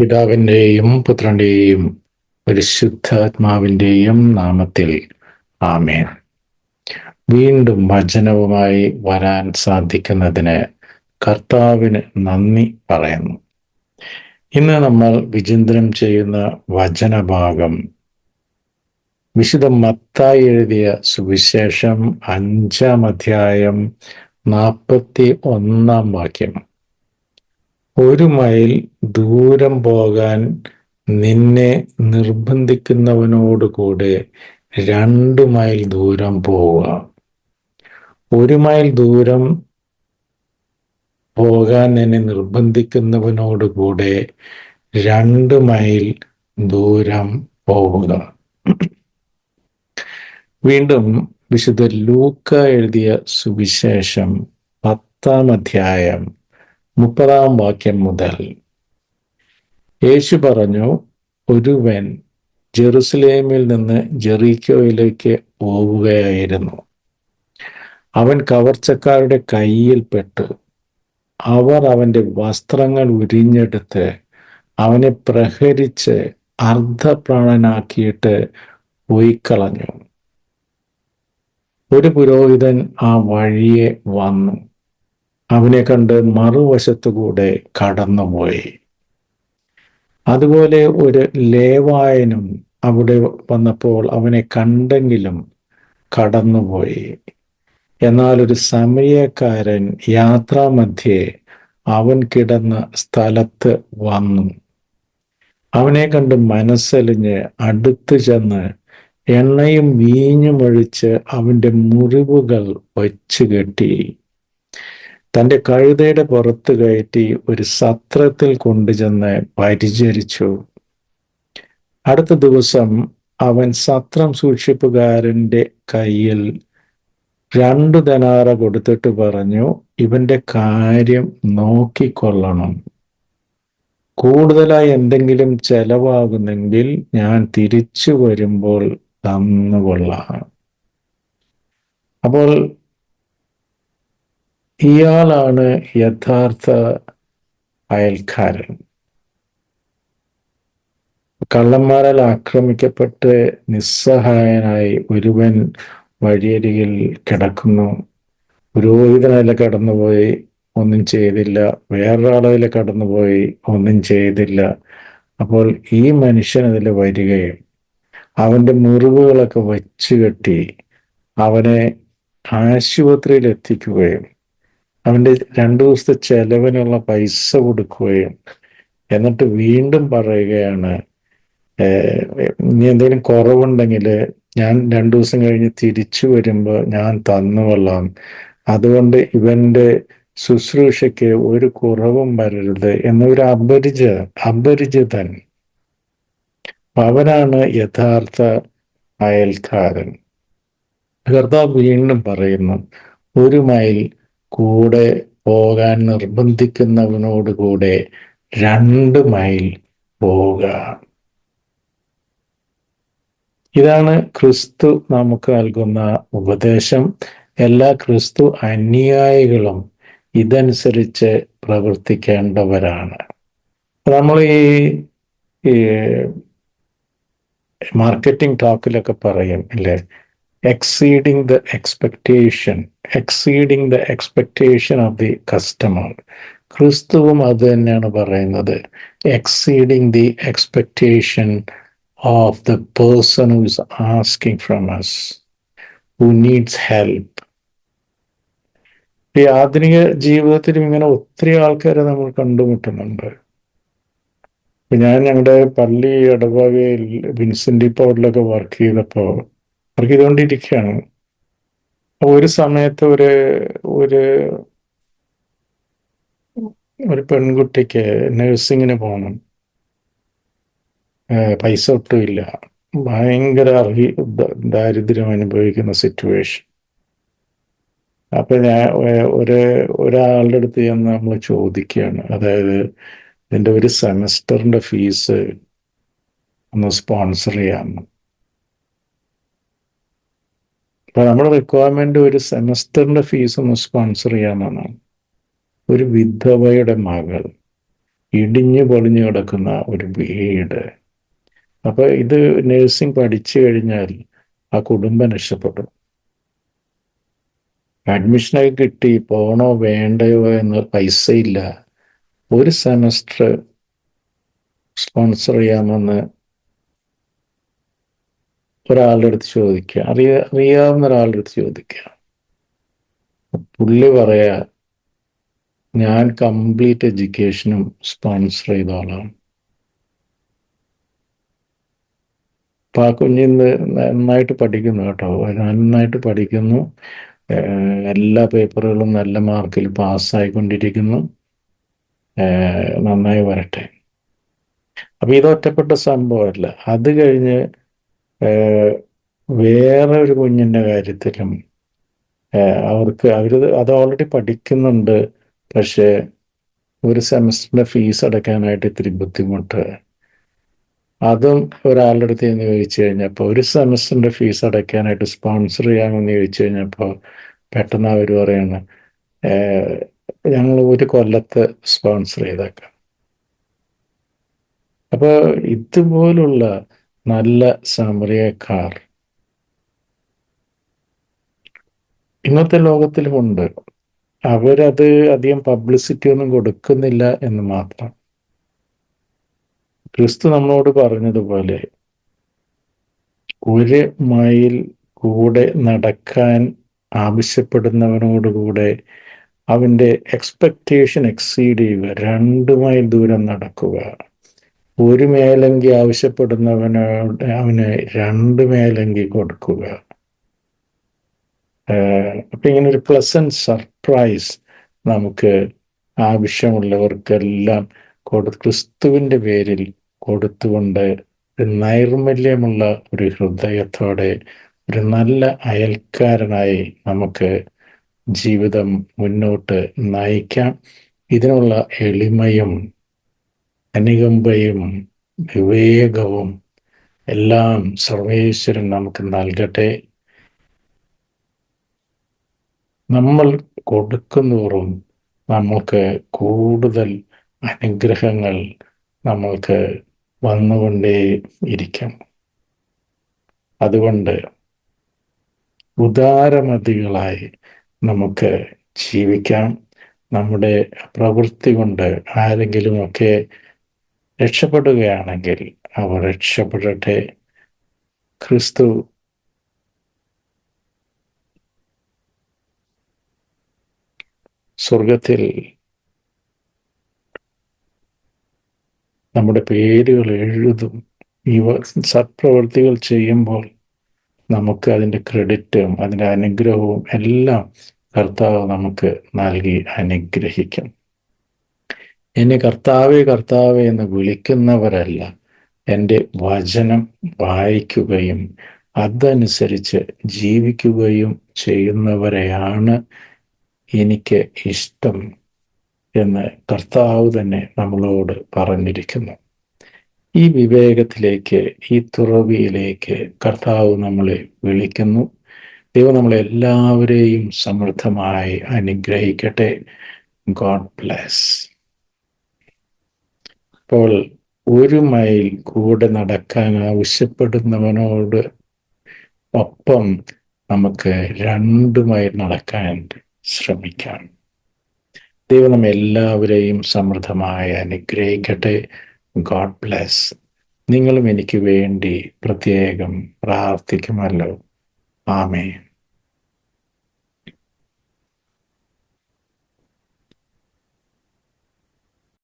പിതാവിൻ്റെയും പുത്രൻ്റെയും പരിശുദ്ധാത്മാവിൻ്റെയും നാമത്തിൽ ആമേൻ. വീണ്ടും വചനവുമായി വരാൻ സാധിക്കുന്നതിന് കർത്താവിന് നന്ദി പറയുന്നു. ഇന്ന് നമ്മൾ വിചിന്തനം ചെയ്യുന്ന വചനഭാഗം വിശുദ്ധ മത്തായി എഴുതിയ സുവിശേഷം 5-ാം അധ്യായം 41-ാം വാക്യം. 1 മൈൽ ദൂരം പോകാൻ നിന്നെ നിർബന്ധിക്കുന്നവനോടുകൂടെ 2 മൈൽ ദൂരം പോവുക. 1 മൈൽ ദൂരം പോകാൻ നിന്നെ നിർബന്ധിക്കുന്നവനോടുകൂടെ 2 മൈൽ ദൂരം പോവുക. വീണ്ടും വിശുദ്ധ ലൂക്ക എഴുതിയ സുവിശേഷം 10-ാം അധ്യായം 30-ാം വാക്യം മുതൽ യേശു പറഞ്ഞു, ഒരുവൻ ജെറുസലേമിൽ നിന്ന് ജെറീക്കോയിലേക്ക് പോവുകയായിരുന്നു. അവൻ കവർച്ചക്കാരുടെ കയ്യിൽപ്പെട്ടു. അവർ അവൻ്റെ വസ്ത്രങ്ങൾ ഉരിഞ്ഞെടുത്ത് അവനെ പ്രഹരിച്ച് അർദ്ധപ്രാണനാക്കിയിട്ട് പോയിക്കളഞ്ഞു. ഒരു പുരോഹിതൻ ആ വഴിയെ വന്നു. അവനെ കണ്ട് മറുവശത്തുകൂടെ കടന്നുപോയി. അതുപോലെ ഒരു ലേവായനും അവിടെ വന്നപ്പോൾ അവനെ കണ്ടെങ്കിലും കടന്നുപോയി. എന്നാൽ ഒരു സമരിയക്കാരൻ യാത്രാമധ്യേ അവൻ കിടന്ന സ്ഥലത്ത് വന്നു. അവനെ കണ്ട് മനസ്സലിഞ്ഞ് അടുത്തു ചെന്ന് എണ്ണയും വീഞ്ഞുമൊഴിച്ച് അവൻ്റെ മുറിവുകൾ വച്ചുകെട്ടി തൻ്റെ കഴുതയുടെ പുറത്ത് കയറ്റി ഒരു സത്രത്തിൽ കൊണ്ടുചെന്ന് പരിചരിച്ചു. അടുത്ത ദിവസം അവൻ സത്രം സൂക്ഷിപ്പുകാരൻ്റെ കയ്യിൽ 2 ദനാറ കൊടുത്തിട്ട് പറഞ്ഞു, ഇവന്റെ കാര്യം നോക്കിക്കൊള്ളണം. കൂടുതലായി എന്തെങ്കിലും ചെലവാകുന്നെങ്കിൽ ഞാൻ തിരിച്ചു വരുമ്പോൾ തന്നുകൊള്ളാം. അപ്പോൾ ഇയാളാണ് യഥാർത്ഥ അയൽക്കാരൻ. കള്ളന്മാരാൽ ആക്രമിക്കപ്പെട്ട് നിസ്സഹായനായി ഒരുവൻ വഴിയരികിൽ കിടക്കുന്നു. പുരോഹിതനതിലെ കടന്നുപോയി, ഒന്നും ചെയ്തില്ല. വേറൊരാളതിലെ കടന്നുപോയി, ഒന്നും ചെയ്തില്ല. അപ്പോൾ ഈ മനുഷ്യൻ അതിൽ വരികയും അവൻ്റെ മുറിവുകളൊക്കെ വച്ചു കെട്ടി അവനെ ആശുപത്രിയിൽ എത്തിക്കുകയും അവൻ്റെ 2 ദിവസത്തെ ചെലവിനുള്ള പൈസ കൊടുക്കുകയും എന്നിട്ട് വീണ്ടും പറയുകയാണ്, ഇനി എന്തെങ്കിലും കുറവുണ്ടെങ്കിൽ ഞാൻ 2 ദിവസം കഴിഞ്ഞ് തിരിച്ചു വരുമ്പോൾ ഞാൻ തന്നുകൊള്ളാം. അതുകൊണ്ട് ഇവന്റെ ശുശ്രൂഷയ്ക്ക് ഒരു കുറവും വരരുത് എന്നൊരു അപരിചിതൻ. അവനാണ് യഥാർത്ഥ അയൽക്കാരൻ. കർത്താവ് വീണ്ടും പറയുന്നു, 1 മൈൽ കൂടെ പോകാൻ നിർബന്ധിക്കുന്നവനോടുകൂടെ 2 മൈൽ പോവുക. ഇതാണ് ക്രിസ്തു നമുക്ക് നൽകുന്ന ഉപദേശം. എല്ലാ ക്രിസ്തു അനുയായികളും ഇതനുസരിച്ച് പ്രവർത്തിക്കേണ്ടവരാണ്. നമ്മൾ ഈ മാർക്കറ്റിംഗ് ടോക്കിലൊക്കെ പറയും അല്ലേ, exceeding the expectation of the customer. ക്രിസ്തുവും അത് തന്നെയാണ് പറയുന്നത്, exceeding the expectation of the person who is asking from us, who needs help. ഈ ആധുനിക ജീവിതത്തിലും ഇങ്ങനെ ഒത്തിരി ആൾക്കാരെ നമ്മൾ കണ്ടുമുട്ടുന്നുണ്ട്. ഞാൻ ഞങ്ങളുടെ പള്ളി ഇടവകയിൽ വിൻസെന്റ് പൗഡിലൊക്കെ വർക്ക് ചെയ്തുകൊണ്ടിരിക്കുകയാണ്. ഒരു സമയത്ത് ഒരു പെൺകുട്ടിക്ക് നഴ്സിങ്ങിന് പോകണം. പൈസ ഒട്ടുമില്ല. ഭയങ്കര ദാരിദ്ര്യം അനുഭവിക്കുന്ന സിറ്റുവേഷൻ. അപ്പൊ ഞാൻ ഒരാളുടെ അടുത്ത് ചെന്ന് നമ്മൾ ചോദിക്കുകയാണ്, അതായത് ഇതിൻ്റെ ഒരു സെമസ്റ്ററിന്റെ ഫീസ് ഒന്ന് സ്പോൺസർ ചെയ്യാമെന്ന്. അപ്പൊ നമ്മുടെ റിക്വയർമെന്റ് ഒരു സെമസ്റ്ററിന്റെ ഫീസ് ഒന്ന് സ്പോൺസർ ചെയ്യാമെന്നാണ്. ഒരു വിധവയുടെ മകൾ ഇടിഞ്ഞു പൊളിഞ്ഞു കിടക്കുന്ന ഒരു വീട്. അപ്പൊ ഇത് നഴ്സിംഗ് പഠിച്ചു കഴിഞ്ഞാൽ ആ കുടുംബം രക്ഷപ്പെടും. അഡ്മിഷനൊക്കെ കിട്ടി, പോണോ വേണ്ടയോ എന്ന് പൈസയില്ല, ഒരു സെമസ്റ്റർ സ്പോൺസർ ചെയ്യാമെന്ന് ഒരാളുടെ അടുത്ത് ചോദിക്കുക, അറിയാവുന്ന ഒരാളുടെ അടുത്ത് ചോദിക്കുക. പുള്ളി പറയാ, ഞാൻ കംപ്ലീറ്റ് എഡ്യൂക്കേഷനും സ്പോൺസർ ചെയ്തോളാം. അപ്പൊ ആ കുഞ്ഞിന്ന് നന്നായിട്ട് പഠിക്കുന്നു കേട്ടോ, നന്നായിട്ട് പഠിക്കുന്നു, എല്ലാ പേപ്പറുകളും നല്ല മാർക്കിൽ പാസ്സായിക്കൊണ്ടിരിക്കുന്നു. നന്നായി വരട്ടെ. അപ്പൊ ഇത് ഒറ്റപ്പെട്ട സംഭവമല്ല. അത് കഴിഞ്ഞ് വേറെ ഒരു കുഞ്ഞിൻ്റെ കാര്യത്തിലും അവർ അത് ഓൾറെഡി പഠിക്കുന്നുണ്ട്, പക്ഷേ ഒരു സെമസ്റ്ററിന്റെ ഫീസ് അടയ്ക്കാനായിട്ട് ഇത്തിരി ബുദ്ധിമുട്ട്. അതും ഒരാളുടെ അടുത്ത് എന്ന് ചോദിച്ചു കഴിഞ്ഞപ്പോൾ, ഒരു സെമസ്റ്ററിന്റെ ഫീസ് അടയ്ക്കാനായിട്ട് സ്പോൺസർ ചെയ്യാമെന്ന് ചോദിച്ചു കഴിഞ്ഞപ്പോൾ പെട്ടെന്ന് അവർ പറയാണ്, ഞങ്ങൾ ഒരു കൊല്ലത്ത് സ്പോൺസർ ചെയ്തേക്കാം. അപ്പോൾ ഇതുപോലുള്ള നല്ല സാമറിയക്കാർ ഇന്നത്തെ ലോകത്തിലുമുണ്ട്. അവരത് അധികം പബ്ലിസിറ്റി ഒന്നും കൊടുക്കുന്നില്ല എന്ന് മാത്രം. ക്രിസ്തു നമ്മളോട് പറഞ്ഞതുപോലെ, ഒരു മൈൽ കൂടെ നടക്കാൻ ആവശ്യപ്പെടുന്നവനോടുകൂടെ അവൻ്റെ എക്സ്പെക്റ്റേഷൻ എക്സീഡ് ചെയ്യുക, 2 മൈൽ ദൂരം നടക്കുക. ഒരു മേലങ്കി ആവശ്യപ്പെടുന്നവനോട് അവന് 2 മേലങ്കി കൊടുക്കുക. അപ്പൊ ഇങ്ങനെ ഒരു പ്ലസന്റ് സർപ്രൈസ് നമുക്ക് ആവശ്യമുള്ളവർക്കെല്ലാം ക്രിസ്തുവിൻ്റെ പേരിൽ കൊടുത്തുകൊണ്ട്, ഒരു നൈർമല്യമുള്ള ഒരു ഹൃദയത്തോടെ ഒരു നല്ല അയൽക്കാരനായി നമുക്ക് ജീവിതം മുന്നോട്ട് നയിക്കാം. ഇതിനുള്ള എളിമയും അനുകമ്പയും വിവേകവും എല്ലാം സർവേശ്വരൻ നമുക്ക് നൽകട്ടെ. നമ്മൾ കൊടുക്കുന്നതോറും നമ്മൾക്ക് കൂടുതൽ അനുഗ്രഹങ്ങൾ നമ്മൾക്ക് വന്നുകൊണ്ടേ ഇരിക്കും. അതുകൊണ്ട് ഉദാരമതികളായി നമുക്ക് ജീവിക്കാം. നമ്മുടെ പ്രവൃത്തി കൊണ്ട് ആരെങ്കിലുമൊക്കെ രക്ഷപ്പെടുകയാണെങ്കിൽ അവർ രക്ഷപ്പെടട്ടെ. ക്രിസ്തു സ്വർഗത്തിൽ നമ്മുടെ പേരുകൾ എഴുതും. ഈ സത്പ്രവൃത്തികൾ ചെയ്യുമ്പോൾ നമുക്ക് അതിൻ്റെ ക്രെഡിറ്റും അതിൻ്റെ അനുഗ്രഹവും എല്ലാം കർത്താവ് നമുക്ക് നൽകി അനുഗ്രഹിക്കും. എന്നെ കർത്താവേ കർത്താവേ എന്ന് വിളിക്കുന്നവരല്ല, എൻ്റെ വചനം വായിക്കുകയും അതനുസരിച്ച് ജീവിക്കുകയും ചെയ്യുന്നവരെയാണ് എനിക്ക് ഇഷ്ടം എന്ന് കർത്താവ് തന്നെ നമ്മളോട് പറഞ്ഞിരിക്കുന്നു. ഈ വിവേകത്തിലേക്ക്, ഈ തുറവിയിലേക്ക് കർത്താവ് നമ്മളെ വിളിക്കുന്നു. ദൈവം നമ്മളെല്ലാവരെയും സമൃദ്ധമായി അനുഗ്രഹിക്കട്ടെ. God bless. അപ്പോൾ 1 മൈൽ കൂടെ നടക്കാൻ ആവശ്യപ്പെടുന്നവനോട് ഒപ്പം നമുക്ക് 2 മൈൽ നടക്കാൻ ശ്രമിക്കാം. ദൈവം നമ്മെ എല്ലാവരെയും സമൃദ്ധമായി അനുഗ്രഹിക്കട്ടെ. God bless. നിങ്ങളും എനിക്ക് വേണ്ടി പ്രത്യേകം പ്രാർത്ഥിക്കുമല്ലോ. ആമേൻ.